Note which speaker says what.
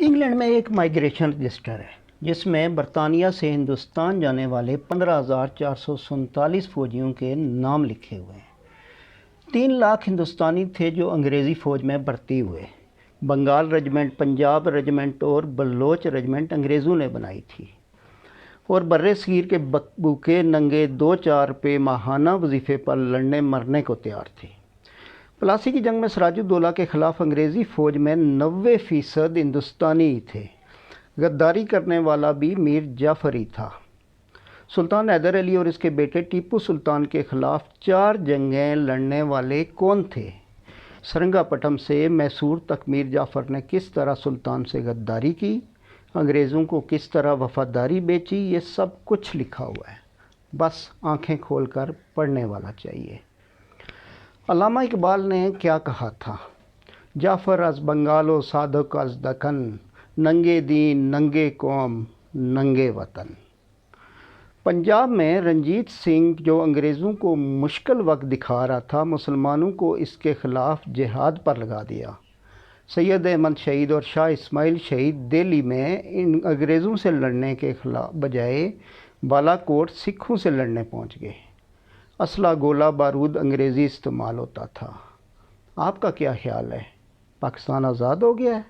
Speaker 1: England میں ایک migration register ہے جس میں برطانیہ سے ہندوستان جانے والے 15,447 فوجیوں کے نام لکھے ہوئے ہیں۔ 3 لاکھ ہندوستانی تھے جو انگریزی فوج میں بھرتی ہوئے۔ بنگال رجمنٹ، پنجاب رجمنٹ اور بلوچ رجمنٹ انگریزوں نے بنائی تھی اور برِ صغیر کے بھوکے ننگے 2-4 روپے ماہانہ وظیفے پر لڑنے مرنے کو تیار تھے۔ پلاسی کی جنگ میں سراج الدولہ کے خلاف انگریزی فوج میں 90% ہندوستانی ہی تھے۔ غداری کرنے والا بھی میر جعفر ہی تھا۔ سلطان حیدر علی اور اس کے بیٹے ٹیپو سلطان کے خلاف 4 جنگیں لڑنے والے کون تھے؟ سرنگا پٹم سے میسور تک میر جعفر نے کس طرح سلطان سے غداری کی، انگریزوں کو کس طرح وفاداری بیچی، یہ سب کچھ لکھا ہوا ہے، بس آنکھیں کھول کر پڑھنے والا چاہیے۔ علامہ اقبال نے کیا کہا تھا؟ جعفر از بنگال و صادق از دکن، ننگے دین ننگے قوم ننگے وطن۔ پنجاب میں رنجیت سنگھ جو انگریزوں کو مشکل وقت دکھا رہا تھا، مسلمانوں کو اس کے خلاف جہاد پر لگا دیا۔ سید احمد شہید اور شاہ اسماعیل شہید دہلی میں ان انگریزوں سے لڑنے کے بجائے بالا کوٹ سکھوں سے لڑنے پہنچ گئے۔ اسلحہ گولہ بارود انگریزی استعمال ہوتا تھا۔ آپ کا کیا خیال ہے؟ پاکستان آزاد ہو گیا ہے؟